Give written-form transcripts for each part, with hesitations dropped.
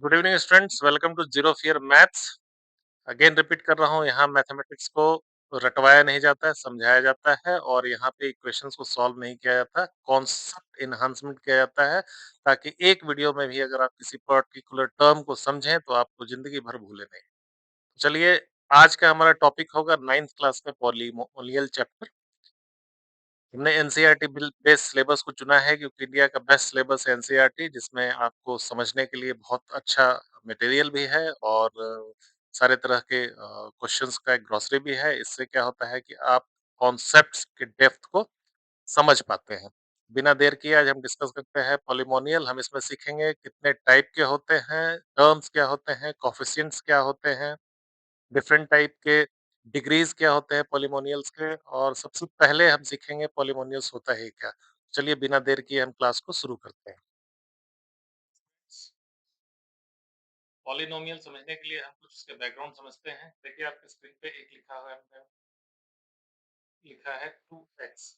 Good evening students, welcome to zero fear maths. Again repeat कर रहा हूँ, यहाँ मैथमेटिक्स को रटवाया नहीं जाता है, समझाया जाता है और यहाँ पे इक्वेशंस को सॉल्व नहीं किया जाता, कॉन्सेप्ट इन्हांसमेंट किया जाता है ताकि एक वीडियो में भी अगर आप किसी पर्टिकुलर टर्म को समझें तो आपको जिंदगी भर भूले नहीं। चलिए, आज का हमारा टॉपिक होगा 9th क्लास में पॉलीनोमियल चैप्टर। हमने एनसीईआरटी बेस्ड सिलेबस को चुना है क्योंकि इंडिया का बेस्ट सिलेबस है एनसीईआरटी, जिसमें आपको समझने के लिए बहुत अच्छा मटेरियल भी है और सारे तरह के क्वेश्चंस का एक ग्रोसरी भी है। इससे क्या होता है कि आप कॉन्सेप्ट्स के डेप्थ को समझ पाते हैं। बिना देर किए आज हम डिस्कस करते हैं पॉलीमोनियल। हम इसमें सीखेंगे कितने टाइप के होते हैं, टर्म्स क्या होते हैं, कोफिशिएंट्स क्या होते हैं, डिफरेंट टाइप के डिग्रीज क्या होते हैं पॉलीमोनियल्स के, और सबसे पहले हम सीखेंगे पॉलीमोनियल्स होता है क्या। चलिए बिना देर किए हम क्लास को शुरू करते हैं। पॉलीनोमियल समझने के लिए हम कुछ उसके बैकग्राउंड समझते हैं। देखिए आपके स्क्रीन पे एक लिखा हुआ है, लिखा है 2x।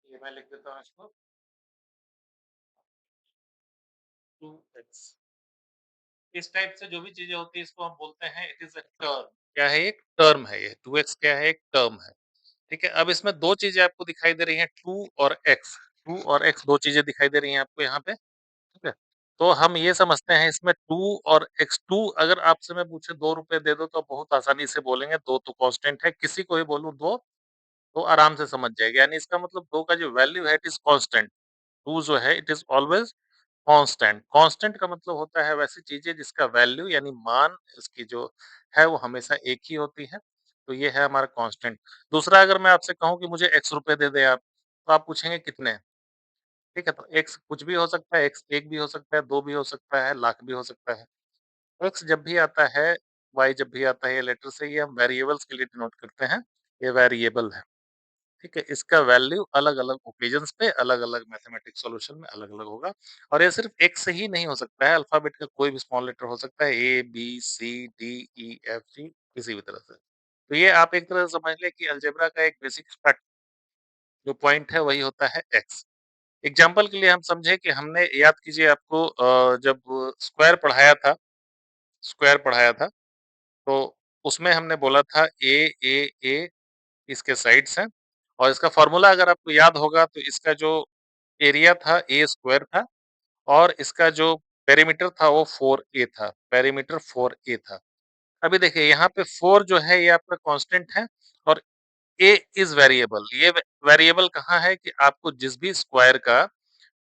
ये मैं लिख देता हूँ इसको 2x। इस टाइप से जो भी चीजें होती है इसको हम बोलते हैं इट इज अ टर्म। क्या है? एक टर्म है। ये 2x क्या है? एक टर्म है। ठीक है, अब इसमें दो चीजें आपको दिखाई दे रही हैं, 2 और x। 2 और x दो चीजें दिखाई दे रही हैं आपको यहाँ पे। ठीक है, तो हम ये समझते हैं इसमें 2 और x। 2 अगर आपसे मैं पूछे 2 रुपए दे दो तो आप बहुत आसानी से बोलेंगे, दो तो कांस्टेंट है। किसी को भी बोलूं दो तो आराम से समझ जाएगा, यानी इसका मतलब दो का जो वैल्यू है इट इज कांस्टेंट। 2 जो है it is always constant. Constant का मतलब होता है वैसी चीजें जिसका वैल्यू यानी मान इसकी जो है वो हमेशा एक ही होती है। तो ये है हमारा कांस्टेंट। दूसरा, अगर मैं आपसे कहूँ कि मुझे x रुपए दे दे आप, तो आप पूछेंगे कितने। ठीक है, तो x कुछ भी हो सकता है, x एक भी हो सकता है, दो भी हो सकता है, लाख भी हो सकता है। x जब भी आता है, y जब भी आता है, ये लेटर से ये हम वेरिएबल्स के लिए डिनोट करते हैं। ये वेरिएबल है। ठीक है, इसका वैल्यू अलग अलग ओकेजन्स पे अलग अलग मैथमेटिक्स सॉल्यूशन में अलग अलग होगा। और ये सिर्फ एक से ही नहीं हो सकता है, अल्फाबेट का कोई भी स्मॉल लेटर हो सकता है, A B C D E F G, किसी भी तरह से। तो ये आप एक तरह से समझ लें कि अलजेब्रा का एक बेसिक जो पॉइंट है वही होता है एक्स। एग्जाम्पल के लिए हम समझे कि हमने, याद कीजिए आपको जब स्क्वायर पढ़ाया था, स्क्वायर पढ़ाया था तो उसमें हमने बोला था ए इसके साइड्स हैं। और इसका फॉर्मूला अगर आपको याद होगा तो इसका जो एरिया था ए स्क्वायर था और इसका जो पेरीमीटर था वो 4a था। पेरीमीटर 4a था। अभी देखिए यहाँ पे 4 जो है ये आपका कांस्टेंट है और a इज वेरिएबल। ये वेरिएबल कहाँ है कि आपको जिस भी स्क्वायर का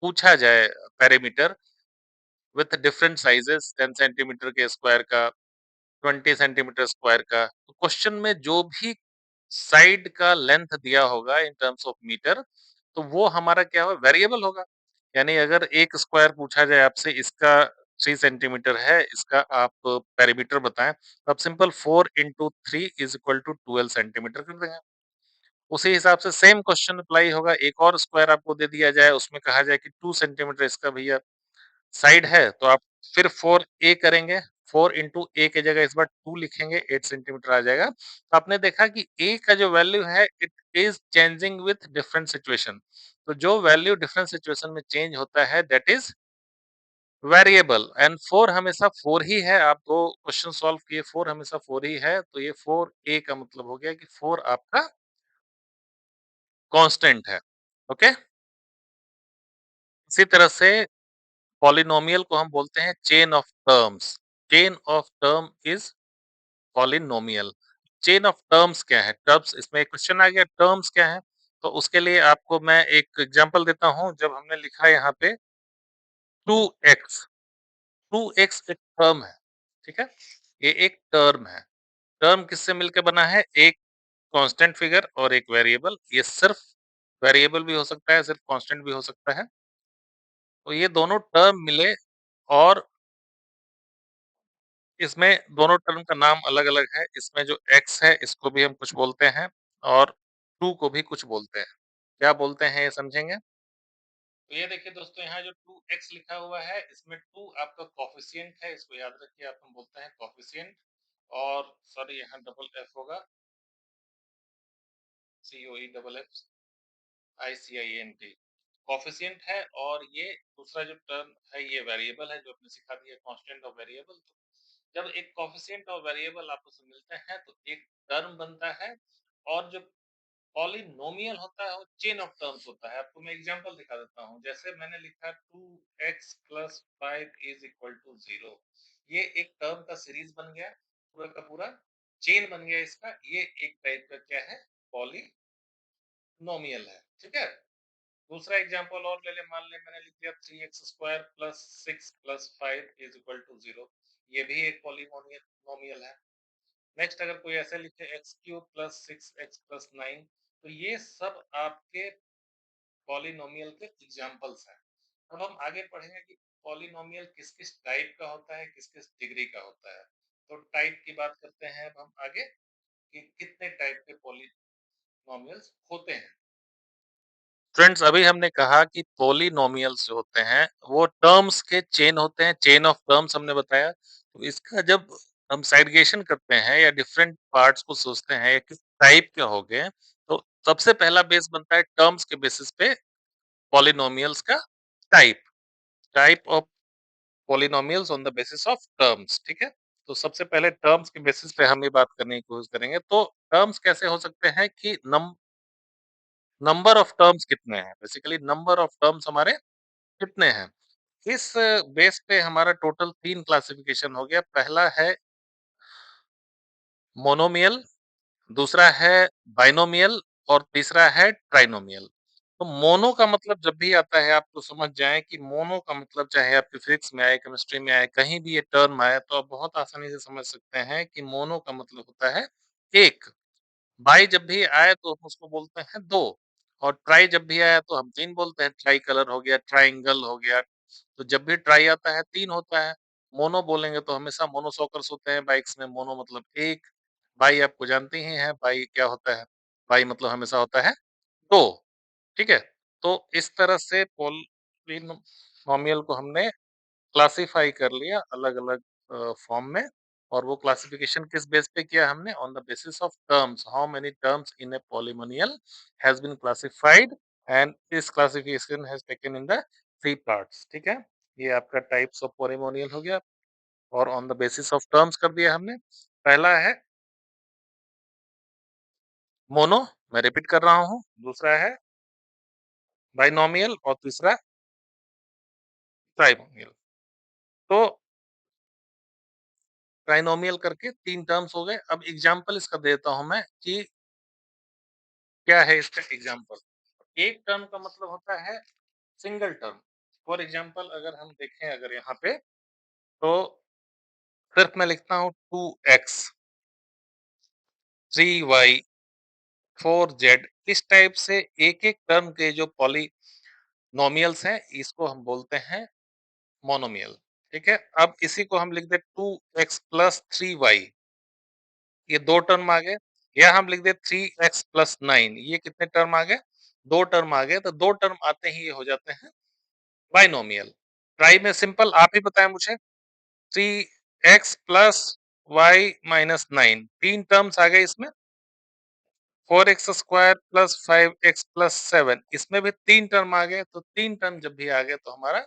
पूछा जाए perimeter with different sizes, 10 centimetre के स्क्वायर का, 20 सेंटीमीटर स्क्वायर का, तो क्वेश्चन में जो भी साइड का लेंथ दिया होगा इन टर्म्स ऑफ मीटर, तो वो हमारा क्या होगा? वेरिएबल होगा। यानी अगर एक स्क्वायर पूछा जाए आपसे, इसका 3 सेंटीमीटर है, इसका आप पेरीमीटर बताएं, तो आप simple 4 × 3 is equal to 12 centimetre कर देंगे। उसी हिसाब से सेम क्वेश्चन अप्लाई होगा। एक और स्क्वायर आपको दे दिया जाए, उसमें कहा जाए कि 2 सेंटीमीटर इसका भैया साइड है, तो आप फिर 4a करेंगे। 4 × a की जगह इस बार 2 लिखेंगे, 8 सेंटीमीटर आ जाएगा। तो आपने देखा कि a का जो वैल्यू है it is changing with different situation. तो जो वैल्यू डिफरेंट सिचुएशन में चेंज होता है दैट इज वेरिएबल। एंड 4 हमेशा 4 ही है। आप दो क्वेश्चन सॉल्व किए, 4 हमेशा 4 ही है, तो ये 4a का मतलब हो गया कि 4 आपका कांस्टेंट है। ओके, इसी तरह से पॉलिनोमियल को हम बोलते हैं chain of terms. Chain of term is polynomial. Chain of terms क्या है? टर्म्स, इसमें एक क्वेश्चन आ गया, टर्म्स क्या है? तो उसके लिए आपको मैं एक एग्जांपल देता हूं। जब हमने लिखा यहाँ पे 2x, 2x एक टर्म है। ठीक है, ये एक टर्म है। टर्म किससे मिलकर बना है? एक कांस्टेंट फिगर और एक वेरिएबल। ये सिर्फ वेरिएबल भी हो सकता है, सिर्फ कांस्टेंट भी हो सकता है। तो ये दोनों टर्म मिले और इसमें दोनों टर्म का नाम अलग-अलग है। इसमें जो x है इसको भी हम कुछ बोलते हैं और 2 को भी कुछ बोलते हैं। क्या बोलते हैं ये समझेंगे? तो ये देखिए दोस्तों, यहाँ जो 2x लिखा हुआ है इसमें 2 आपका कोएफिशिएंट है, इसको याद रखिए, आप हम बोलते हैं कोएफिशिएंट। और सॉरी, यहाँ डबल f होगा, COE double F ICINT। Coefficient है और ये दूसरा जो टर्म है ये वेरिएबल है जो आपने सिखा दिया कांस्टेंट और वेरिएबल। तो जब एक कोएफ़िशिएंट और वेरिएबल आपस में मिलते हैं तो एक टर्म बनता है और जो पॉलिनोमियल होता है वो चेन ऑफ टर्म्स होता है। आपको मैं एग्जांपल दिखा देता हूँ। जैसे मैंने लिखा 2x + 5 = 0। ये एक टर्म का सीरीज बन गया, पूरा का पूरा चेन बन गया इसका। ये एक टाइप का क्या है? पॉलिनोमियल है, ठीक है? दूसरा एग्जांपल और ले ले, मान ले मैंने लिख दिया 3x² + 6 + 5 = 0। ये भी एक पॉलिनोमियल नोमियल है। नेक्स्ट अगर कोई ऐसे लिखे x³ + 6x + 9, तो ये सब आपके पॉलिनोमियल के एग्जांपल्स हैं। अब हम आगे पढ़ेंगे कि पॉलिनोमियल किस-किस टाइप का होता है, किस-किस डिग्री का होता है। तो टाइप की बात करते हैं अब हम आगे कि कितने टाइप के पॉलिनोमियल्स होते हैं। फ्रेंड्स, अभी हमने कहा कि पॉलिनोमियल्स जो होते हैं वो टर्म्स के चेन होते हैं, चेन ऑफ टर्म्स हमने बताया। तो इसका जब हम सेग्रीगेशन करते हैं या डिफरेंट पार्ट्स को सोचते हैं या किस टाइप के हो गए, तो सबसे पहला बेस बनता है टर्म्स के बेसिस पे पॉलिनोमियल्स का type. Type of polynomials on the basis of terms, ठीक है? तो सबसे पहले टर्म्स के बेसिस पे हम ये बात करने की कोशिश करेंगे। तो टर्म्स कैसे हो सकते हैं कि नंबर ऑफ टर्म्स कितने हैं, बेसिकली नंबर ऑफ टर्म्स हमारे कितने हैं। इस बेस पे हमारा टोटल 3 क्लासिफिकेशन हो गया। पहला है मोनोमियल, दूसरा है बाइनोमियल और तीसरा है ट्राइनोमियल। तो मोनो का मतलब जब भी आता है आप तो समझ जाएँ कि मोनो का मतलब चाहे आपके फिजिक्स में आए, केमिस्ट्री में आए, कहीं भी ये टर्म आए तो आप बहुत आसानी से समझ सकते हैं कि मोनो का मतलब होता है 1। बाई जब भी आए तो हम उसको बोलते हैं 2 और ट्राई जब भी आया तो हम 3 बोलते हैं, ट्राई कलर हो गया, ट्रायंगल हो गया। तो जब भी ट्राई आता है 3 होता है। मोनो बोलेंगे तो हमेशा मोनोसॉकर्स होते हैं बाइक्स में, मोनो मतलब 1। बाई आपको जानते ही हैं, बाई क्या होता है? बाई मतलब हमेशा होता है 2, ठीक है? तो इस तरह से पॉलिनोमियल को हमने क्लासिफाई कर लिया अलग-अलग फॉर्म में। और वो क्लासिफिकेशन किस बेस पे किया हमने? On the basis of terms, how many terms in a polynomial has been classified and this classification has taken in the 3 parts, ठीक है? ये आपका टाइप्स ऑफ पॉलिनोमियल हो गया और on the basis of terms कर दिया हमने। पहला है मोनो, मैं रिपीट कर रहा हूँ, दूसरा है बाइनोमियल और तीसरा ट्राइनोमियल। तो ट्राइनोमियल करके 3 टर्म्स हो गए। अब एग्जांपल इसका देता हूँ मैं कि क्या है इसका एग्जांपल। एक टर्म का मतलब होता है सिंगल टर्म। फॉर एग्जांपल अगर हम देखें अगर यहाँ पे तो सिर्फ मैं लिखता हूँ 2x 3y 4z, इस टाइप से एक-एक टर्म के जो पॉलिनोमियल्स हैं इसको हम बोलते हैं मोनोमियल, ठीक है? अब इसी को हम लिख दे 2x + 3y, ये 2 टर्म आ गए। या हम लिख दे 3x + 9, ये कितने टर्म आ गए? 2 टर्म आ गए। तो 2 टर्म आते ही ये हो जाते हैं बाइनोमियल। ट्राई में सिंपल आप ही बताएं मुझे। 3x + y - 9, 3 टर्म्स आ गए इसमें। 4x² + 5x + 7, इसमें भी 3 टर्म आ गए। तो 3 टर्म जब भी आ गए तो हमारा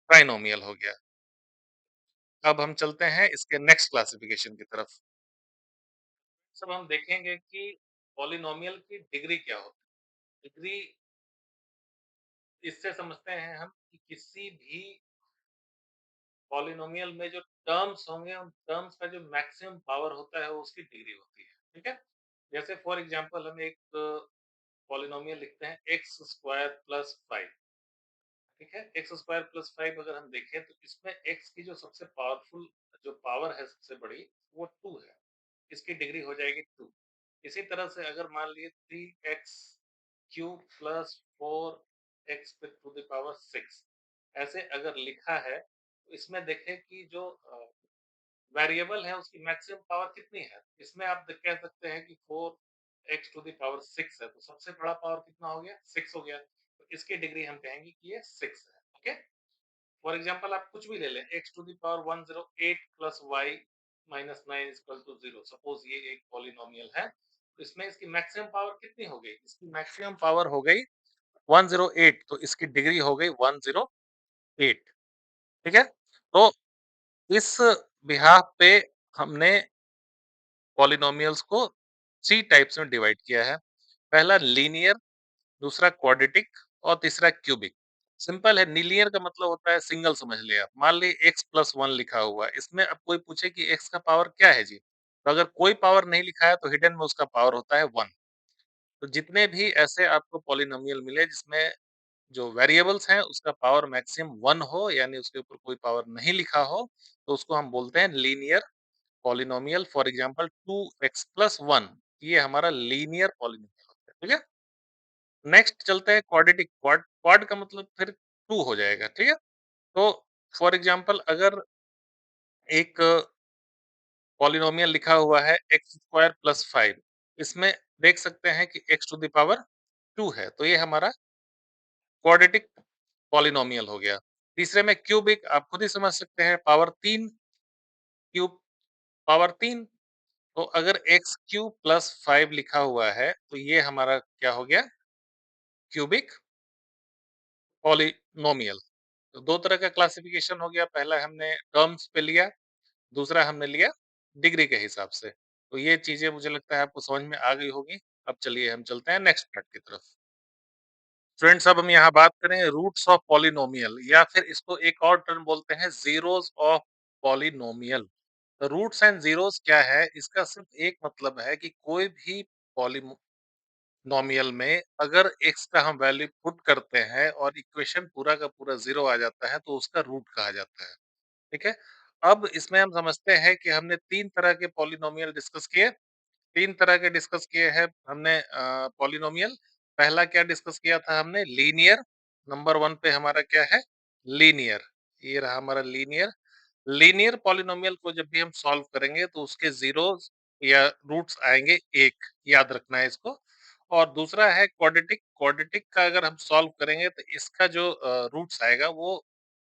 ट्राइनोमियल हो गया। अब हम चलते हैं इसके नेक्स्ट क्लासिफिकेशन की तरफ। सब हम देखेंगे कि पॉलिनोमियल की डिग्री क्या होती है। डिग्री इससे समझते हैं हम कि किसी भी पॉलिनोमियल में जो टर्म्स होंगे उन टर्म्स का जो मैक्सिमम पावर होता है वो उसकी डिग्री होती है, ठीक है? जैसे फॉर एग्जांपल हम एक पॉलिनोमियल लिखते हैं x² + 5, ठीक है? x² + 5 अगर हम देखें तो इसमें x की जो सबसे पावरफुल जो पावर है सबसे बड़ी वो 2 है। इसकी डिग्री हो जाएगी 2। इसी तरह से अगर मान लिए 3x³ + 4x⁴ ऐसे अगर लिखा है तो इसमें देखें कि जो वेरिएबल है उसकी मैक्सिमम पावर कितनी है। इसमें आप कह सकते हैं कि 4x⁴ है तो सबसे बड़ा पावर कितना हो गया? 6 हो गया। तो इसकी डिग्री हम कहेंगे कि ये 6 है, ओके? फॉर एग्जांपल आप कुछ भी ले लें, x⁴ 108 + y - 9 = 0। सपोज ये एक पॉलिनोमियल है तो इसमें इसकी मैक्सिमम पावर कितनी हो गई? इसकी मैक्सिमम पावर हो गई 108 तो इसकी डिग्री हो गई 108, ठीक है? तो इस बिहाफ पे हमने पॉलिनोमियल्स को 3 टाइप्स में डिवाइड किया है। पहला लीनियर, दूसरा क्वाड्रेटिक और तीसरा क्यूबिक। सिंपल है, लीनियर का मतलब होता है सिंगल, समझ लिया आप। मान ली x प्लस 1 लिखा हुआ है, इसमें अब कोई पूछे कि x का पावर क्या है जी? तो अगर कोई पावर नहीं लिखा है तो हिडन में उसका पावर होता है 1। तो जितने भी ऐसे आपको पॉलिनोमियल मिले जिसमें जो वेरिएबल्स हैं उसका पावर मैक्सिमम 1 हो, यानी उसके ऊपर कोई पावर नहीं लिखा हो, तो उसको हम बोलते हैं linear polynomial. For example 2x plus 1, ये हमारा लीनियर पॉलिनोमियल होता है, ठीक है? नेक्स्ट चलते हैं क्वाड्रेटिक। क्वाड क्वाड का मतलब फिर 2 हो जाएगा, ठीक है? तो फॉर एग्जांपल अगर एक पॉलिनोमियल लिखा हुआ है एक्स स्क्वायर प्लस 5, इसमें देख सकते हैं कि x टू द पावर 2 है, तो ये हमारा क्वाड्रेटिक पॉलिनोमियल हो गया। तीसरे में क्यूबिक, आप खुद ही समझ सकते हैं, पावर 3, क्यूब पावर 3। तो अगर एक्स क्यूब प्लस 5 लिखा हुआ है तो ये हमारा क्या हो गया? Cubic polynomial. तो दो तरह का क्लासिफिकेशन हो गया, पहला हमने टर्म्स पे लिया, दूसरा हमने लिया डिग्री के हिसाब से। तो ये चीजें मुझे लगता है आपको समझ में आ गई होगी। अब चलिए हम चलते हैं नेक्स्ट पार्ट की तरफ। फ्रेंड्स, अब हम यहाँ बात करेंगे रूट्स ऑफ पॉलिनोमियल, या फिर इसको एक और टर्म बोलते हैं जीरोस ऑफ पॉलिनोमियल। तो रूट्स एंड जीरोस क्या है? इसका सिर्फ एक मतलब है कि कोई भी पॉलिनोमियल में अगर x का हम वैल्यू पुट करते हैं और इक्वेशन पूरा का पूरा जीरो आ जाता है तो उसका रूट कहा जाता है, ठीक है? अब इसमें हम समझते हैं कि हमने तीन तरह के पॉलिनोमियल डिस्कस किए। तीन तरह के डिस्कस किए हैं हमने पॉलिनोमियल। पहला क्या डिस्कस किया था हमने? लीनियर। नंबर वन पे हमारा क्या है? लीनियर। ये रहा हमारा लीनियर। लीनियर पॉलिनोमियल को जब भी हम सॉल्व करेंगे तो उसके जीरोस या रूट्स आएंगे एक, याद रखना है इसको। और दूसरा है क्वाड्रेटिक। क्वाड्रेटिक का अगर हम सॉल्व करेंगे तो इसका जो रूट्स आएगा वो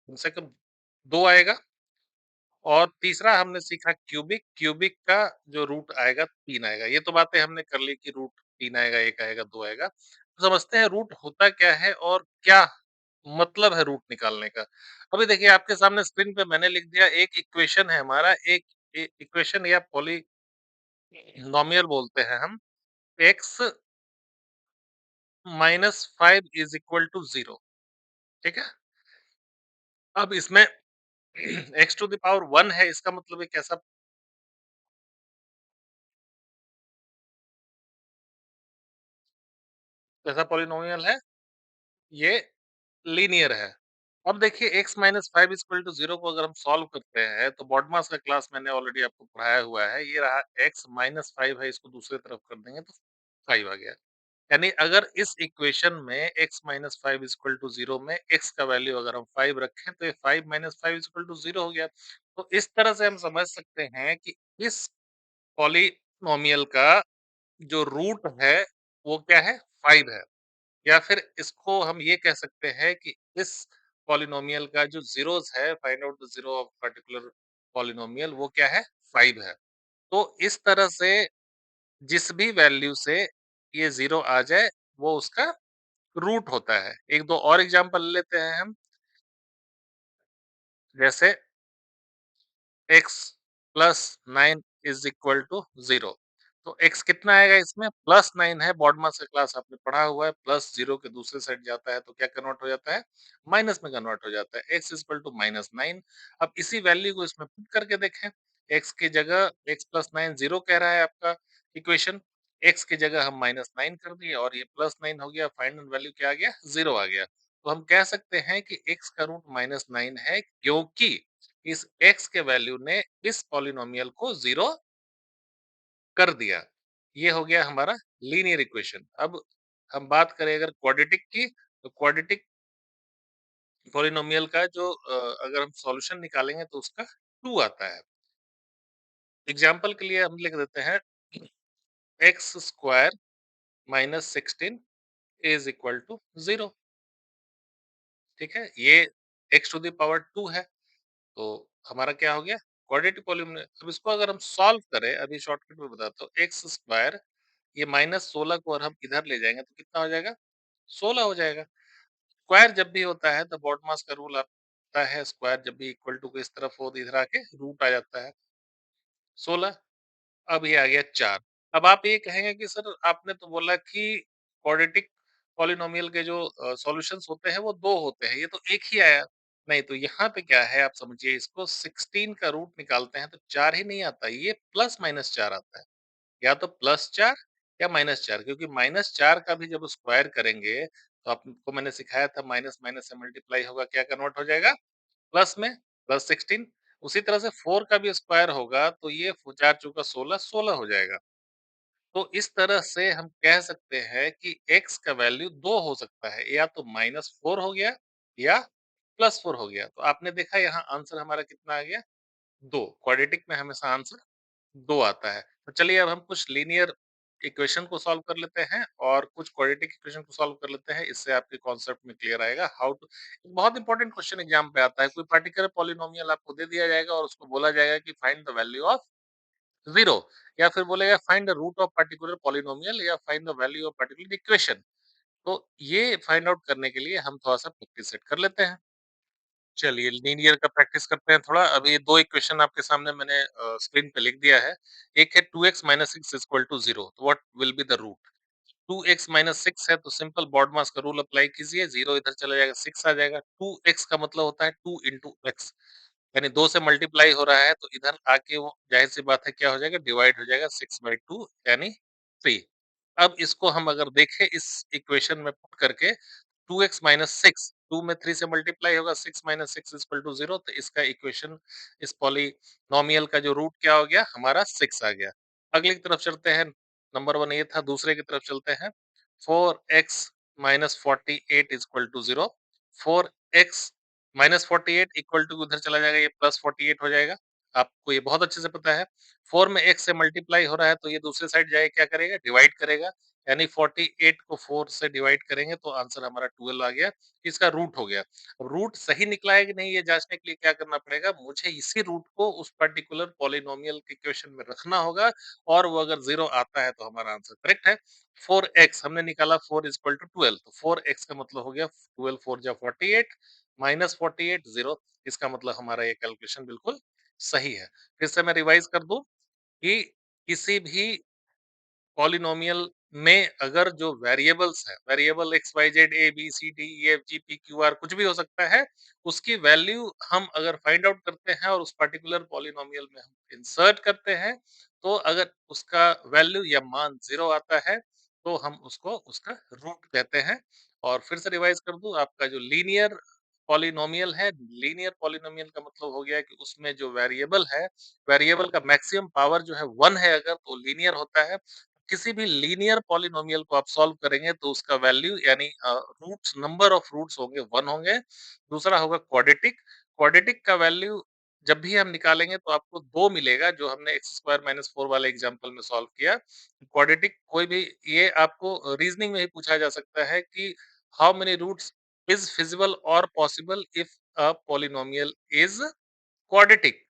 कम से कम दो आएगा। और तीसरा हमने सीखा क्यूबिक। क्यूबिक का जो रूट आएगा 3 आएगा। ये तो बातें हमने कर ली कि रूट 3 आएगा, 1 आएगा, 2 आएगा। तो समझते हैं रूट होता क्या है और क्या मतलब है रूट निकालने का। अभी देखिए आपके सामने स्क्रीन पे मैंने लिख दिया, एक इक्वेशन है हमारा, एक इक्वेशन या पॉलिनोमियल बोलते हैं हम, x minus 5 is equal to 0, ठीक है? अब इसमें x टू द पावर 1 है, इसका मतलब एक कैसा पॉलिनोमियल है? ये लीनियर है। अब देखिए x माइनस 5 इक्वल टू 0 को अगर हम सॉल्व करते हैं तो बॉडमास का क्लास मैंने ऑलरेडी आपको पढ़ाया हुआ है। ये रहा x माइनस 5 है, इसको दूसरी तरफ कर देंगे तो 5 आ गया। यानी अगर इस इक्वेशन में x माइनस 5 इक्वल टू 0 में x का वैल्यू अगर हम 5 रखें तो ये 5 माइनस 5 इक्वल टू 0 हो गया। तो इस तरह से हम समझ सकते हैं कि इस पॉलिनोमियल का जो रूट है वो क्या है? 5 है। या फिर इसको हम ये कह सकते हैं कि इस पॉलिनोमियल का जो जीरोस है, find out the zero of particular polynomial, वो क्या है? 5 है। तो इस तरह से जिस भी वैल्यू से ये जीरो आ जाए वो उसका रूट होता है। एक दो और एग्जांपल लेते हैं हम, जैसे x plus 9 is equal to 0। तो x कितना आएगा? इसमें प्लस 9 है, बॉड मास का क्लास आपने पढ़ा हुआ है, प्लस 0 के दूसरे साइड जाता है तो क्या कन्वर्ट हो जाता है? माइनस में कन्वर्ट हो जाता है। x equal to minus 9। अब इसी वैल्यू को इसमें पुट करके देखें। x की जगह x प्लस 9 0 कह रहा है आपका इक्वेशन, x की जगह हम माइनस 9 कर दिए और ये प्लस 9 हो गया। फाइनल वैल्यू क्या आ गया? 0 आ गया। तो हम कह सकते हैं कि x का रूट माइनस 9 है, क्योंकि इस x के वैल्यू ने इस पॉलिनोमियल को 0 कर दिया। ये हो गया हमारा लीनियर इक्वेशन। अब हम बात करें अगर क्वाड्रेटिक की, तो क्वाड्रेटिक पॉलिनोमियल का जो अगर हम सॉल्यूशन निकालेंगे तो उसका 2 आता है। एग्जांपल के लिए हम लिख देते हैं x square minus 16 is equal to 0, ठीक है? ये x टू द पावर 2 है। तो हमारा क्या हो गया? Quadratic polynomial. अब इसको अगर हम सॉल्व करें, अभी शॉर्टकट में बताता हूँ, एक्स स्क्वायर, ये माइनस 16 को और हम इधर ले जाएंगे तो कितना हो जाएगा? 16 हो जाएगा। स्क्वायर जब भी होता है तो बॉडमास का रूल आता है, स्क्वायर जब भी इक्वल टू के इस तरफ हो तो इधर आके रूट आ जाता है 16। अब ये आ गया 4। अब आप ये कहेंगे कि सर आपने तो बोला कि क्वाड्रेटिक पॉलिनोमियल के जो सॉल्यूशंस होते हैं वो 2 होते हैं, ये तो एक ही आया। नहीं तो यहाँ पे क्या है आप समझिए इसको, 16 का रूट निकालते हैं तो 4 ही नहीं आता, ये प्लस माइनस 4 आता है। या तो प्लस 4 या माइनस 4, क्योंकि माइनस 4 का भी जब स्क्वायर करेंगे तो आपको मैंने सिखाया था माइनस माइनस से मल्टीप्लाई होगा, क्या कन्वर्ट हो जाएगा प्लस में, प्लस 16। उसी तरह से 4 का भी स्क्वायर होगा तो ये 4 चौका 16, 16 हो जाएगा। तो इस तरह से हम कह सकते हैं कि x का वैल्यू 2 हो सकता है, या तो -4 हो गया या +4 हो गया। तो आपने देखा यहाँ आंसर हमारा कितना आ गया, 2। क्वाड्रेटिक में हमेशा आंसर 2 आता है। तो चलिए अब हम कुछ लीनियर इक्वेशन को सॉल्व कर लेते हैं और कुछ क्वाड्रेटिक इक्वेशन को सॉल्व कर लेते हैं। इससे आपके कॉन्सेप्ट में क्लियर आएगा हाउ टू। बहुत इंपॉर्टेंट क्वेश्चन एग्जाम पे आता है। कोई पर्टिकुलर पॉलिनोमियल आपको दे दिया जाएगा और उसको बोला जाएगा कि फाइंड द वैल्यू ऑफ 0, या फिर बोलेगा find the root of particular polynomial या find the value of particular equation. तो ये फाइंड आउट करने के लिए हम थोड़ा-सा प्रैक्टिस सेट कर लेते हैं। चलिए लीनियर का प्रैक्टिस करते हैं थोड़ा। अभी 2 इक्वेशन आपके सामने मैंने स्क्रीन पे लिख दिया है। एक है 2x - 6 = 0, तो what will be the root? 2x - 6 है तो सिंपल BODMAS का रूल अप्लाई कीजिए, 0 इधर चला जाएगा, 6 आ जाएगा। 2x का मतलब होता है 2 इंटू x, यानी 2 से मल्टीप्लाई हो रहा है तो इधर आके वो ज़ाहिर-सी बात है क्या हो जाएगा, डिवाइड हो जाएगा 6/2 यानी 3। अब इसको हम अगर देखें इस इक्वेशन में पुट करके, 2x - 6, 2 में 3 से मल्टीप्लाई होगा, 6 - 6 = 0, तो इसका इक्वेशन, इस पॉलिनोमियल का जो रूट क्या हो गया, हमारा 6 आ गया। अगली की तरफ चलते हैं, नंबर 1 ये था, दूसरे की तरफ चलते हैं। 4x - 48 = 0, 4x -48 इक्वल टू उधर चला जाएगा, ये +48 हो जाएगा। आपको ये बहुत अच्छे से पता है। 4 में x से मल्टीप्लाई हो रहा है तो ये दूसरे साइड जाके क्या करेगा, डिवाइड करेगा। यानी 48 को 4 से डिवाइड करेंगे तो आंसर हमारा 12 आ गया। इसका रूट हो गया। रूट सही निकला है कि नहीं ये जाँचने के लिए क्या करना पड़ेगा, मुझे इसी रूट को उस पर्टिकुलर पॉलिनोमियल के इक्वेशन में रखना होगा, और वो अगर 0 आता है तो हमारा आंसर करेक्ट है। 4x हमने निकाला, 4 = 12, तो 4x का मतलब हो गया 12 4 जा 48, -48 0, इसका मतलब हमारा ये कैलकुलेशन बिल्कुल सही है। फिर से मैं रिवाइज़ कर दूँ कि किसी भी पॉलिनोमियल में अगर जो वेरिएबल्स हैं, variable X Y Z A B C D E F G P Q R कुछ भी हो सकता है, उसकी वैल्यू हम अगर फाइंड आउट करते हैं और उस पर्टिकुलर पॉलिनोमियल में हम इंसर्ट करते हैं, तो अगर उसका वैल्यू या मान 0 आता है, तो हम उसको उसका रूट कहते हैं। और फिर से रिवाइज कर दूं, आपका जो लीनियर पॉलिनोमियल है, लीनियर पॉलिनोमियल का मतलब हो गया कि उसमें जो वेरिएबल है, वेरिएबल का मैक्सिमम पावर जो है 1 है अगर, तो लीनियर होता है। किसी भी लीनियर पॉलिनोमियल को आप सॉल्व करेंगे तो उसका वैल्यू यानी रूट्स, नंबर ऑफ रूट्स होंगे 1 होंगे। दूसरा होगा क्वाड्रेटिक, क्वाड्रेटिक का वैल्यू जब भी हम निकालेंगे तो आपको 2 मिलेगा, जो हमने x² - 4 वाले एग्जांपल में सॉल्व किया। क्वाड्रेटिक कोई भी, ये आपको रीजनिंग में ही पूछा जा सकता है कि how many roots is feasible और possible if a polynomial is quadratic.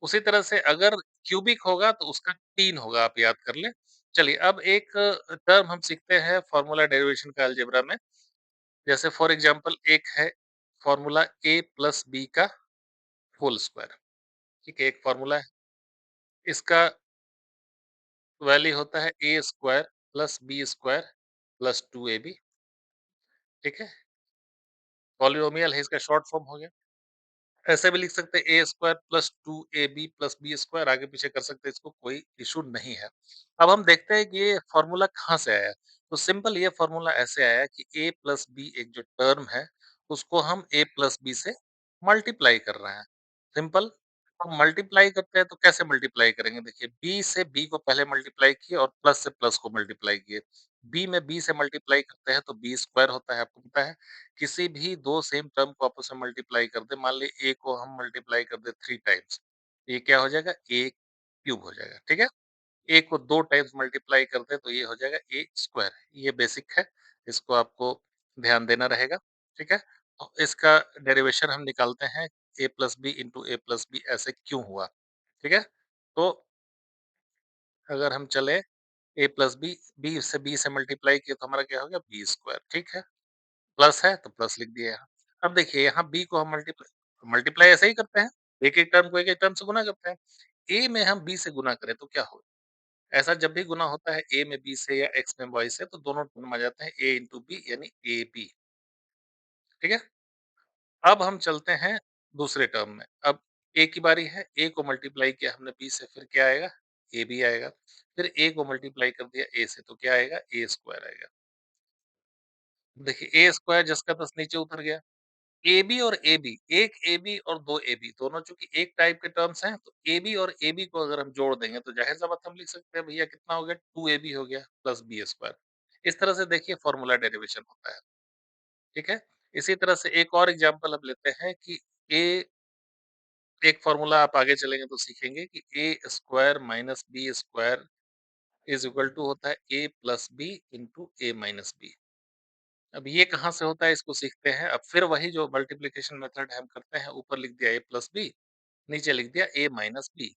उसी तरह से अगर क्यूबिक होगा तो उसका 3 होगा, आप याद कर लें। चलिए अब एक टर्म हम सीखते हैं फार्मूला डेरिवेशन का अलजेब्रा में। जैसे फॉर एग्जांपल एक है फार्मूला a प्लस बी का होल स्क्वायर। ठीक है, एक फार्मूला है, इसका वैल्यू होता है a square plus B square plus 2ab। ठीक है, पॉलिनोमियल है, इसका शॉर्ट फॉर्म हो गया। ऐसे भी लिख सकते हैं A square plus 2ab plus B square, आगे पीछे कर सकते हैं, इसको कोई इशू नहीं है। अब हम देखते हैं कि ये फॉर्मूला कहाँ से आया। तो सिंपल ये फॉर्मूला ऐसे आया कि a प्लस बी एक जो टर्म है, उसको हम a प्लस बी से मल्टीप्लाई कर रहे हैं। सिंपल। हम मल्टीप्लाई करते हैं तो कैसे मल्टीप्लाई करेंगे, देखिए b से b को पहले मल्टीप्लाई किए और प्लस से प्लस को मल्टीप्लाई किए। b में b से मल्टीप्लाई करते हैं तो b स्क्वायर होता है, आपको पता है। किसी भी 2 सेम टर्म को आपस में मल्टीप्लाई कर दें, मान लीजिए a को हम मल्टीप्लाई कर दें 3 टाइम्स, ये क्या हो जाएगा, a क्यूब हो जाएगा। ठीक है, a को 2 टाइम्स मल्टीप्लाई कर दें तो ये हो जाएगा a स्क्वायर। ये बेसिक है, इसको आपको ध्यान देना रहेगा। ठीक है, तो इसका डेरिवेशन हम निकालते हैं, a plus B into A plus B ऐसे क्यों हुआ। ठीक है, तो अगर हम चले a प्लस बी, बी से मल्टीप्लाई किए तो हमारा क्या हो गया, बी स्क्वायर। ठीक है, प्लस है तो प्लस लिख दिया यहाँ। अब देखिए यहाँ b को हम मल्टीप्लाई मल्टीप्लाई ऐसे ही करते हैं, एक-एक टर्म को एक-एक टर्म से गुना करते हैं। a में हम b से गुना करें तो क्या होगा? ऐसा जब भी गुना होता है a में b से या x में y से तो दोनों टर्म आ जाते हैं a इंटू b यानी ab, ठीक है? अब हम चलते हैं दूसरे टर्म में। अब a की बारी है, a को मल्टीप्लाई किया हमने b से फिर क्या आएगा? ab आएगा। फिर a को मल्टीप्लाई कर दिया a से तो क्या आएगा? a स्क्वायर आएगा। देखिए a स्क्वायर जस का तस नीचे उतर गया। AB और AB, एक AB और 2 AB दोनों चूँकि एक टाइप के टर्म्स हैं, तो AB और AB को अगर हम जोड़ देंगे तो ज़ाहिर-सी बात हम लिख सकते हैं भैया कितना हो गया 2AB हो गया प्लस B स्क्वायर। इस तरह से देखिए फ़ॉर्मूला डेरिवेशन होता है, ठीक है? इसी तरह से एक और एग्ज़ाम्पल अब लेते हैं कि A एक फ़ॉर्मूला आप आगे चलेंगे तो सीखेंगे कि A square minus B square is equal to होता है A plus B into A minus B। अब ये कहाँ से होता है इसको सीखते हैं। अब फिर वही जो मल्टिप्लिकेशन मेथड है हम करते हैं, ऊपर लिख दिया a प्लस बी, नीचे लिख दिया a माइनस बी।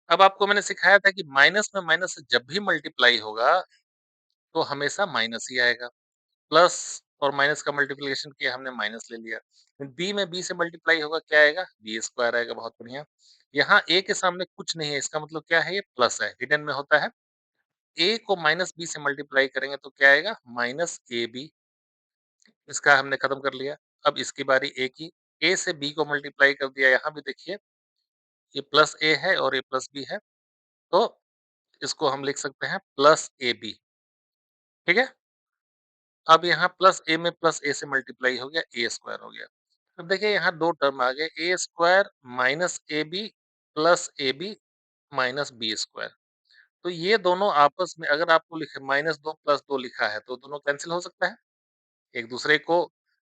अब आपको मैंने सिखाया था कि माइनस में माइनस से जब भी मल्टीप्लाई होगा तो हमेशा माइनस ही आएगा। प्लस और माइनस का मल्टीप्लिकेशन किया हमने माइनस ले लिया। बी में बी से मल्टीप्लाई होगा क्या आएगा? बी स्क्वायर आएगा, बहुत बढ़िया। यहाँ a के सामने कुछ नहीं है, इसका मतलब क्या है? ये प्लस है, हिडन में होता है। a को माइनस बी से मल्टीप्लाई करेंगे तो क्या आएगा? Minus A B. इसका हमने खत्म कर लिया। अब इसकी बारी ए की। ए से बी को मल्टीप्लाई कर दिया, यहाँ भी देखिए ये प्लस ए है और ये प्लस बी है, तो इसको हम लिख सकते हैं प्लस ए बी, ठीक है? अब यहाँ प्लस ए में प्लस ए से मल्टीप्लाई हो गया, ए स्क्वायर हो गया। अब देखिए यहाँ 2 टर्म आ गए, A square minus A B plus A B minus B square. तो ये दोनों आपस में अगर आपको लिखे -2 + 2 लिखा है, तो दोनों कैंसल हो सकता है। एक दूसरे को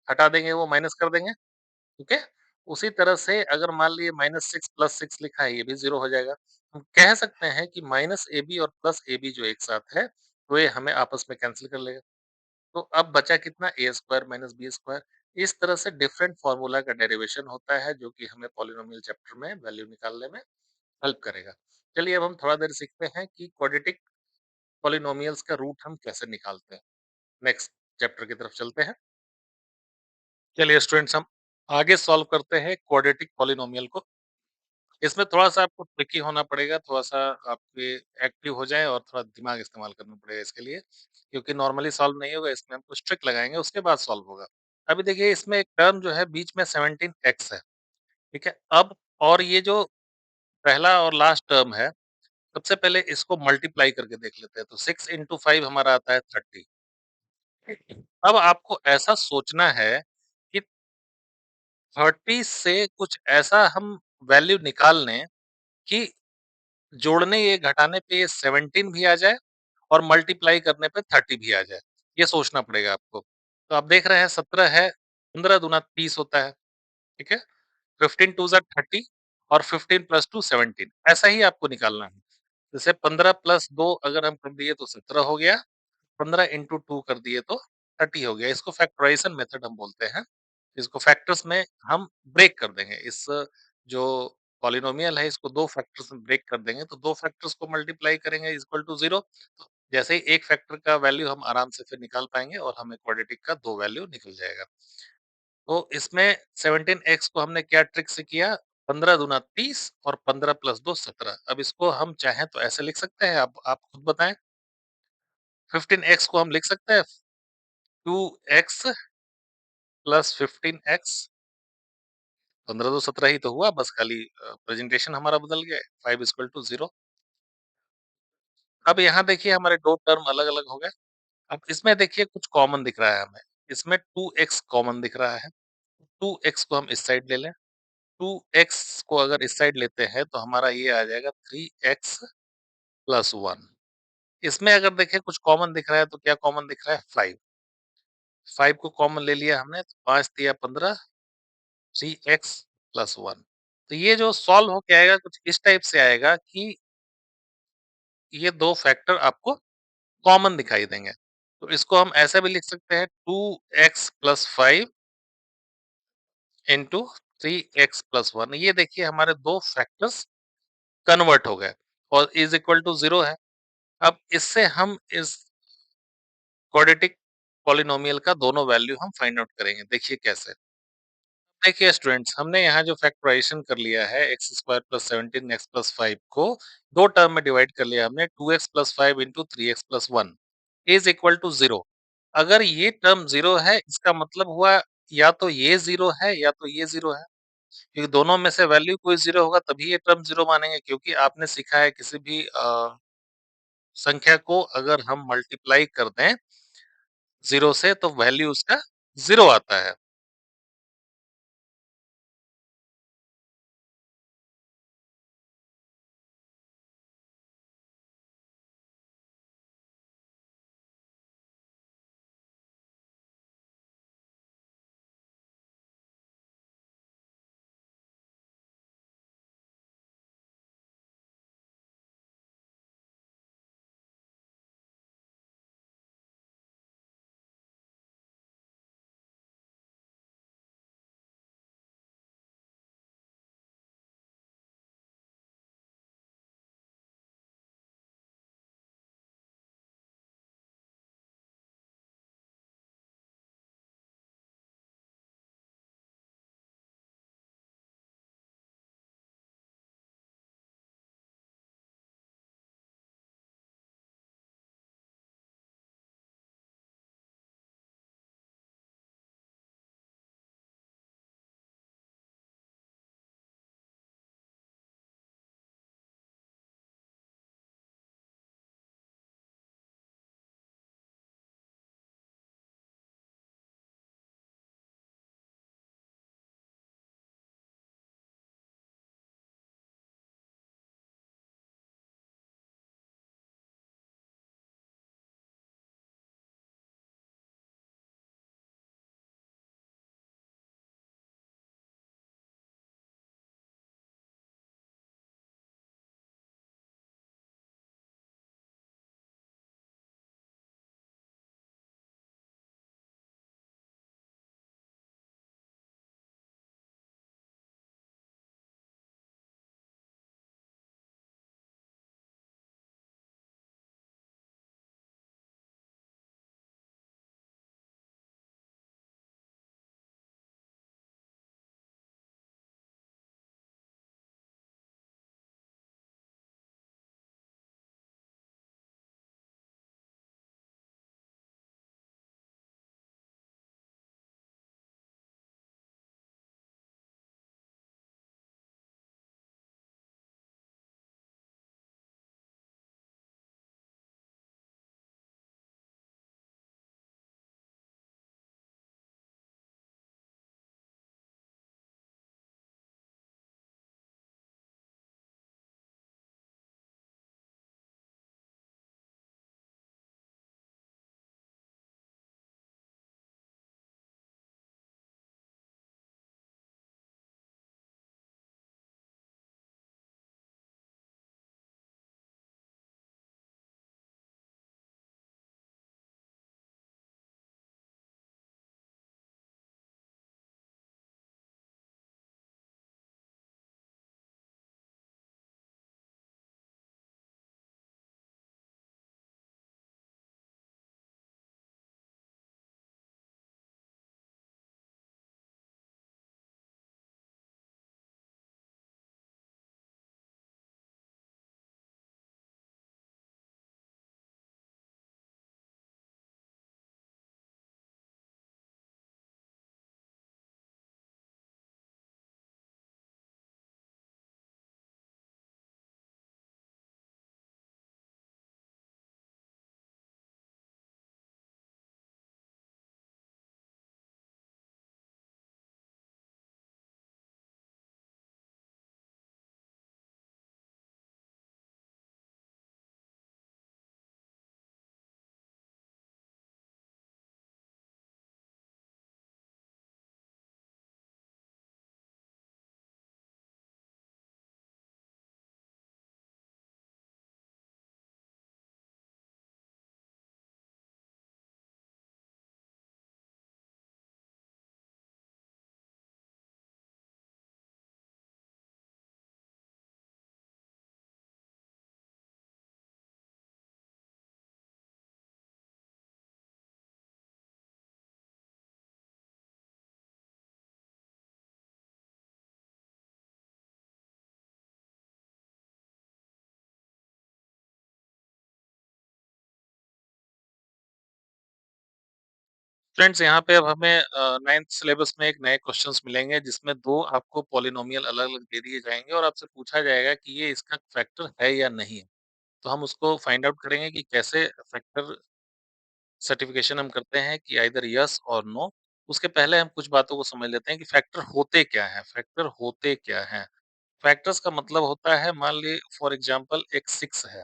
हटा देंगे, वो माइनस कर देंगे। ठीक है? उसी तरह से अगर मान लीजिए -6 + 6 लिखा है, ये भी 0 हो जाएगा। हम कह सकते हैं कि माइनस AB और प्लस AB जो एक साथ है, तो ये हमें आपस में कैंसल कर लेगा। तो अब बचा कितना A square minus B square. इस तरह से डिफरेंट फार्मूला का डेरिवेशन होता है, जो कि हमें पॉलिनोमियल चैप्टर में वैल्यू निकालने में हेल्प करेगा। चलिए अब हम थोड़ा देर सीखते हैं कि क्वाड्रेटिक पॉलिनोमियल्स का रूट हम कैसे निकालते हैं। नेक्स्ट चैप्टर की तरफ चलते हैं। चलिए स्टूडेंट्स हम आगे सॉल्व करते हैं क्वाड्रेटिक पॉलिनोमियल को। इसमें थोड़ा-सा आपको ट्रिकी होना पड़ेगा, थोड़ा-सा आपके एक्टिव हो जाएँ और थोड़ा दिमाग इस्तेमाल करना पड़ेगा इसके लिए, क्योंकि नॉर्मली सॉल्व नहीं होगा, इसमें हम कुछ ट्रिक लगाएँगे, उसके बाद सॉल्व होगा। अभी देखिए इसमें एक टर्म जो है बीच में 17x है, ठीक है? अब और ये जो पहला और लास्ट टर्म है, सबसे पहले इसको मल्टीप्लाई करके देख लेते हैं, तो 6 इंटू 5 हमारा आता है 30। अब आपको ऐसा सोचना है कि 30 से कुछ ऐसा हम वैल्यू निकाल लें कि जोड़ने ये घटाने पे ये 17 भी आ जाए और मल्टीप्लाई करने पे 30 भी आ जाए। ये सोचना पड़ेगा आपको। तो आप देख रहे हैं 17 है, 15 दूना 30 होता है, ठीक है? 15 टू ज़ा 30 और 15 प्लस 2 17 ऐसा ही आपको निकालना है। जैसे 15 प्लस 2 अगर हम कर दिए तो 17 हो गया, 15 इंटू 2 कर दिए तो 30 हो गया। इसको फैक्टराइज़ेशन मेथड हम बोलते हैं। इसको फैक्टर्स में हम ब्रेक कर देंगे। इस जो पॉलिनोमियल है इसको 2 फैक्टर्स में ब्रेक कर देंगे, तो 2 फैक्टर्स को मल्टीप्लाई करेंगे इज़ इक्वल टू 0। तो जैसे ही एक फैक्टर का वैल्यू हम आराम से फिर निकाल पाएँगे और हमें क्वाड्रेटिक का 2 वैल्यू निकल जाएगा। तो इसमें 17x को हमने क्या ट्रिक से किया, 15 दूना 30 और 15 प्लस 2 17। अब इसको हम चाहें तो ऐसे लिख सकते हैं, आप खुद बताएँ। 15x को हम लिख सकते हैं 2x प्लस 15x, 15 तो 17 ही तो हुआ, बस खाली प्रेजेंटेशन हमारा बदल गया है, 5 इज़ इक्वल टू 0। अब यहाँ देखिए हमारे 2 टर्म अलग-अलग हो गए। अब इसमें देखिए कुछ कॉमन दिख रहा है हमें, इसमें 2x कॉमन दिख रहा है, 2x को हम इस साइड ले लें, 2x को अगर इस साइड लेते हैं तो हमारा ये आ जाएगा 3x प्लस 1। इसमें अगर देखें कुछ कॉमन दिख रहा है तो क्या कॉमन दिख रहा है? 5। 5 को कॉमन ले लिया हमने, तो 5 तिया 15, 3x प्लस 1। तो ये जो सॉल्व होके आएगा कुछ इस टाइप से आएगा कि ये 2 फैक्टर आपको कॉमन दिखाई देंगे। तो इसको हम ऐसे भी लिख सकते हैं 2x plus 5 into 3x plus 1। ये देखिए हमारे 2 फैक्टर्स कन्वर्ट हो गए और इज़ इक्वल टू 0 है। अब इससे हम इस क्वाड्रेटिक पॉलिनोमियल का दोनों वैल्यू हम फाइंड आउट करेंगे। देखिए कैसे? देखिए स्टूडेंट्स, हमने यहाँ जो फैक्टराइज़ेशन कर लिया है x square plus 17 x plus 5 को 2 टर्म में डिवाइड कर लिया हमने 2x plus 5 into 3x plus 1 is equal to 0। अगर ये टर्म 0 है, इसका मतलब हुआ या तो ये 0 है या तो ये 0 है। क्योंकि दोनों में से वैल्यू कोई 0 होगा तभी ये टर्म 0 मानेंगे, क्योंकि आपने सीखा है किसी भी संख्या को अगर हम मल्टीप्लाई कर दें 0 से तो वैल्यू उसका 0 आता है। फ्रेंड्स यहाँ पे अब हमें 9th सिलेबस में एक नए क्वेश्चंस मिलेंगे जिसमें 2 आपको पॉलिनोमियल अलग-अलग दे दिए जाएँगे और आपसे पूछा जाएगा कि ये इसका फैक्टर है या नहीं है। तो हम उसको फाइंड आउट करेंगे कि कैसे फैक्टर सर्टिफिकेशन हम करते हैं कि आइदर यस और नो। उसके पहले हम कुछ बातों को समझ लेते हैं कि फैक्टर होते क्या हैं? फैक्टर होते क्या हैं? फैक्टर्स का मतलब होता है मान लीजिए फॉर एग्जांपल एक 6 है,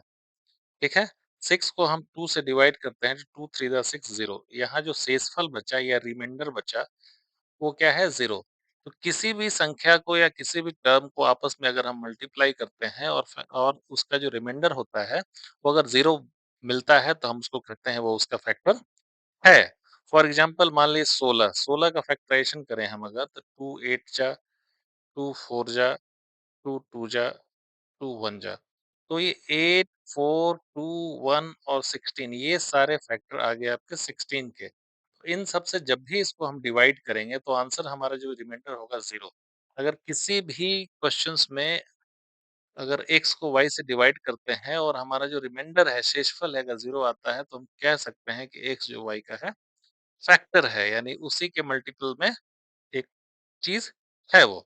ठीक है? 6 को हम 2 से डिवाइड करते हैं, 2 3 ज़ा 6 0 यहाँ जो शेषफल बचा या रिमाइंडर बचा वो क्या है 0। तो किसी भी संख्या को या किसी भी टर्म को आपस में अगर हम मल्टीप्लाई करते हैं और उसका जो रिमाइंडर होता है, वो अगर 0 मिलता है तो हम उसको कहते हैं वो उसका फैक्टर है। फॉर एग्जांपल मान लीजिए 16, 16 का फैक्टराइज़ेशन करें हम अगर तो 2 8 जा, 2 4 जा, 2 2 जा, 2 1 जा। तो ये 8, 4, 2, 1 और 16 ये सारे फैक्टर आ गए आपके 16 के। इन सब से जब भी इसको हम डिवाइड करेंगे तो आंसर हमारा जो रिमाइंडर होगा 0। अगर किसी भी क्वेश्चंस में अगर x को y से डिवाइड करते हैं और हमारा जो रिमाइंडर है शेषफल है अगर 0 आता है तो हम कह सकते हैं कि x जो y का है फैक्टर है यानी उसी के मल्टीपल में एक चीज है वो।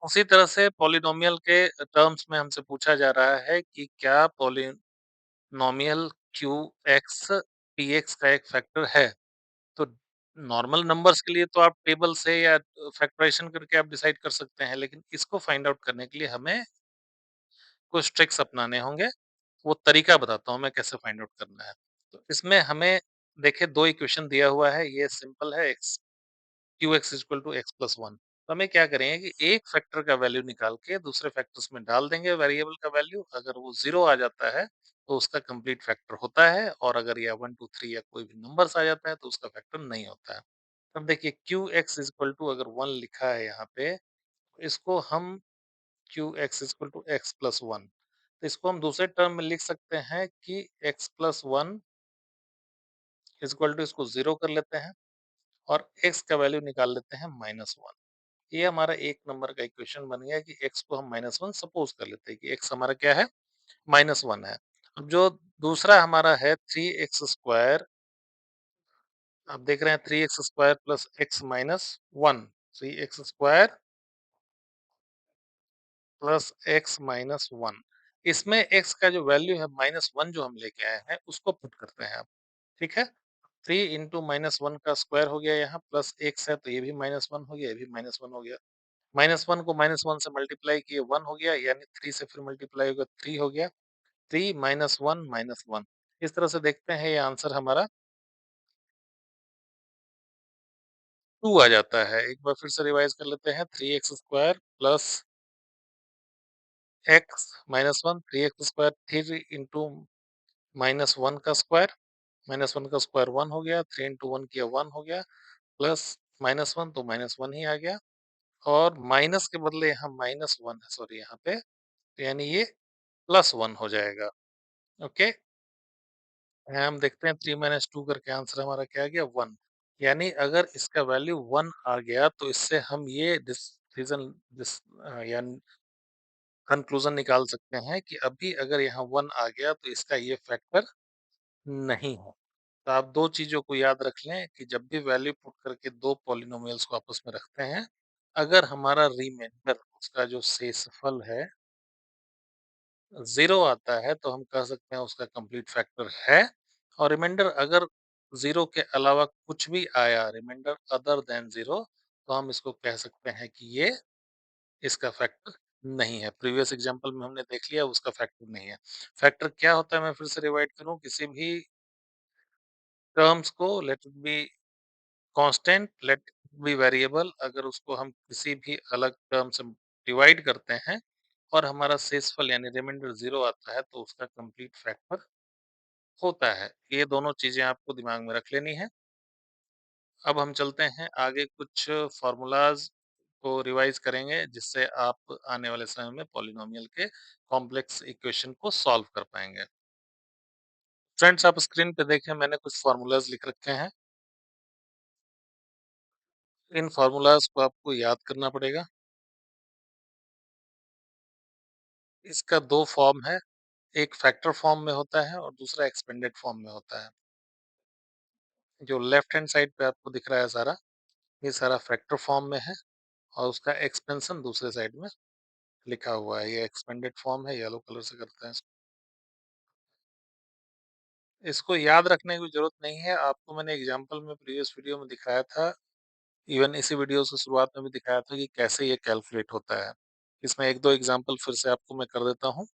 उसी तरह से पॉलिनोमियल के टर्म्स में हमसे पूछा जा रहा है कि क्या पॉलिनोमियल QX PX का एक फैक्टर है? तो नॉर्मल नंबर्स के लिए तो आप टेबल से या फैक्टराइजेशन करके आप डिसाइड कर सकते हैं, लेकिन इसको फाइंड आउट करने के लिए हमें कुछ ट्रिक्स अपनाने होंगे। वो तरीका बताता हूँ मैं कैसे फाइंड आउट करना है। तो इसमें हमें देखिए 2 इक्वेशन दिया हुआ है, ये सिंपल है x qx equal to x plus 1। तो हमें क्या करेंगे कि एक फैक्टर का वैल्यू निकाल के दूसरे फैक्टर्स में डाल देंगे वेरिएबल का वैल्यू, अगर वो 0 आ जाता है तो उसका कंप्लीट फैक्टर होता है और अगर या 1 2 3 या कोई भी नंबर्स आ जाता है तो उसका फैक्टर नहीं होता है। अब देखिए QX इक्वल टू अगर 1 लिखा है यहाँ पे, तो इसको हम QX equal to x plus 1, तो इसको हम दूसरे टर्म में लिख सकते हैं कि x प्लस 1 इक्वल टू इसको 0 कर लेते हैं और x का वैल्यू निकाल लेते हैं माइनस 1। ये हमारा एक नंबर का इक्वेशन बन गया कि x को हम माइनस 1 सपोज कर लेते हैं कि x हमारा क्या है माइनस 1 है। अब जो दूसरा हमारा है 3x स्क्वायर, आप देख रहे हैं 3x square plus x minus 1, 3x square plus x minus 1। इसमें x का जो वैल्यू है माइनस 1 जो हम लेके आए हैं उसको पुट करते हैं आप, ठीक है? 3 इंटू माइनस 1 का स्क्वायर हो गया यहाँ प्लस x है तो ये भी माइनस 1 हो गया, ये भी माइनस 1 हो गया। माइनस 1 को माइनस 1 से मल्टीप्लाई किए 1 हो गया यानी 3 से फिर मल्टीप्लाई होगा 3 हो गया। 3 माइनस 1 माइनस 1। इस तरह से देखते हैं ये आंसर हमारा 2 आ जाता है। एक बार फिर से रिवाइज कर लेते हैं 3x square plus x minus 1, 3x square 3 into minus 1 का स्क्वायर, माइनस 1 का स्क्वायर 1 हो गया, 3 इंटू 1 किया 1 हो गया, प्लस माइनस 1 तो माइनस 1 ही आ गया और माइनस के बदले यहाँ माइनस 1 है सॉरी यहाँ पे, तो यानी ये प्लस 1 हो जाएगा। ओके, यहाँ हम देखते हैं 3 माइनस 2 करके आंसर हमारा क्या आ गया 1। यानी अगर इसका वैल्यू 1 आ गया तो इससे हम ये डिसीजन यानी कंक्लूजन निकाल सकते हैं कि अभी अगर यहाँ 1 आ गया तो इसका ये फैक्टर नहीं है। तो आप 2 चीज़ों को याद रख लें कि जब भी वैल्यू पुट करके 2 पॉलिनोमियल्स को आपस में रखते हैं, अगर हमारा रिमाइंडर उसका जो शेषफल है 0 आता है तो हम कह सकते हैं उसका कंप्लीट फैक्टर है और रिमाइंडर अगर 0 के अलावा कुछ भी आया रिमाइंडर अदर देन 0 तो हम इसको कह सकते हैं कि ये इसका फैक्टर नहीं है। प्रीवियस एग्जांपल में हमने देख लिया उसका फैक्टर नहीं है। फैक्टर क्या होता है मैं फिर से रिवाइड करूँ, किसी भी टर्म्स को let it be constant, let it be variable, अगर उसको हम किसी भी अलग टर्म से डिवाइड करते हैं और हमारा शेषफल यानी रिमाइंडर 0 आता है तो उसका कंप्लीट फैक्टर होता है। ये दोनों चीज़ें आपको दिमाग में रख लेनी है। अब हम चलते हैं आगे कुछ फ़ॉर्मूलाज़ को रिवाइज़ करेंगे जिससे आप आने वाले समय में पॉलिनोमियल के कॉम्प्लेक्स इक्वेशन को सॉल्व कर पाएँगे। फ्रेंड्स आप स्क्रीन पे देखें मैंने कुछ फ़ॉर्मूलाज़ लिख रखे हैं। इन फ़ॉर्मूलाज़ को आपको याद करना पड़ेगा। इसका 2 फ़ॉर्म है, एक फैक्टर फ़ॉर्म में होता है और दूसरा एक्सपेंडेड फ़ॉर्म में होता है। जो लेफ्ट हैंड साइड पे आपको दिख रहा है सारा, ये सारा फैक्टर फॉर्म में है और उसका एक्सपेंशन दूसरे साइड में लिखा हुआ है। ये एक्सपेंडेड फॉर्म है, येलो कलर से करते हैं इसको। इसको याद रखने की ज़रूरत नहीं है, आपको मैंने एग्ज़ाम्पल में प्रीवियस वीडियो में दिखाया था, इवन इसी वीडियो से शुरुआत में भी दिखाया था कि कैसे ये कैलकुलेट होता है। इसमें 1-2 एग्ज़ाम्पल फिर से आपको मैं कर देता हूँ।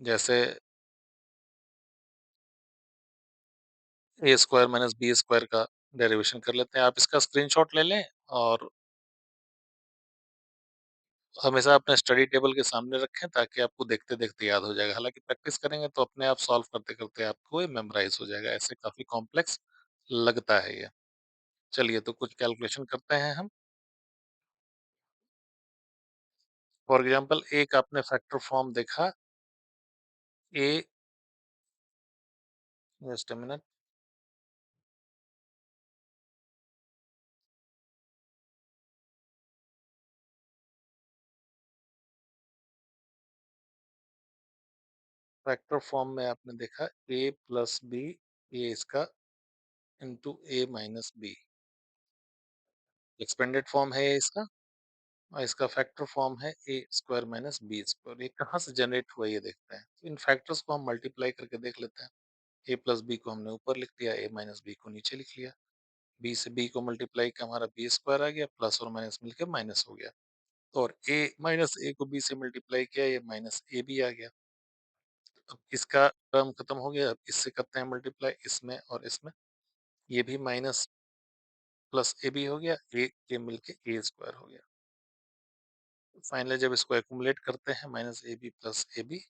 जैसे ए स्क्वायर माइनस बी स्क्वायर का डेरिवेशन कर लेते हैं। आप इसका स्क्रीनशॉट ले लें और हमेशा अपने स्टडी टेबल के सामने रखें ताकि आपको देखते-देखते याद हो जाएगा। हालाँकि प्रैक्टिस करेंगे तो अपने आप सॉल्व करते-करते आपको ये मेमोराइज़ हो जाएगा। ऐसे काफ़ी कॉम्प्लेक्स लगता है ये। चलिए तो कुछ कैलकुलेशन करते हैं हम। फॉर एग्ज़ाम्पल एक आपने फैक्टर फॉर्म देखा ए just a minute factor form में आपने देखा ए प्लस बी, ये इसका into A minus B. Expanded form है ये इसका और इसका फैक्टर फॉर्म है A square minus B square. ये कहाँ से जनरेट हुआ ये देखते हैं। तो इन फैक्टर्स को हम मल्टीप्लाई करके देख लेते हैं। ए प्लस बी को हमने ऊपर लिख लिया, ए माइनस बी को नीचे लिख लिया। बी से बी को मल्टीप्लाई किया, हमारा बी स्क्वायर आ गया, प्लस और माइनस मिलके माइनस हो गया। और ए माइनस ए को बी से मल्टीप्लाई किया, ये माइनस ए बी आ गया। अब इसका टर्म खत्म हो गया, अब इससे करते हैं मल्टीप्लाई इसमें और इसमें। ये भी माइनस प्लस ए बी हो गया, ए मिलके ए स्क्वायर हो गया। फाइनली जब इसको एक्यूमुलेट करते हैं minus A B plus A B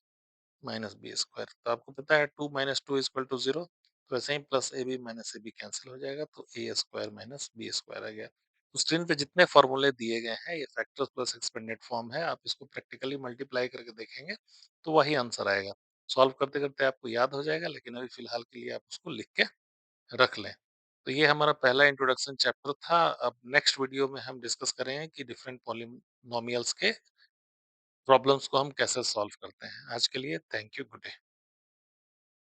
minus B square, तो आपको पता है 2 माइनस 2 इक्वल टू 0। तो वैसे ही plus A B minus A B cancel हो जाएगा, तो A square minus B square आ गया। तो स्क्रीन पे जितने फॉर्मूले दिए गए हैं ये फैक्टर्स प्लस एक्सपेंडेड फॉर्म है। आप इसको प्रैक्टिकली मल्टीप्लाई करके देखेंगे तो वही आंसर आएगा। सॉल्व करते करते आपको याद हो जाएगा, लेकिन अभी फिलहाल के लिए आप उसको लिख के रख लें। तो ये हमारा पहला इंट्रोडक्शन चैप्टर था। अब नेक्स्ट वीडियो में हम डिस्कस करेंगे कि डिफरेंट पॉलिनोमियल्स के प्रॉब्लम्स को हम कैसे सॉल्व करते हैं। आज के लिए थैंक यू, गुड डे।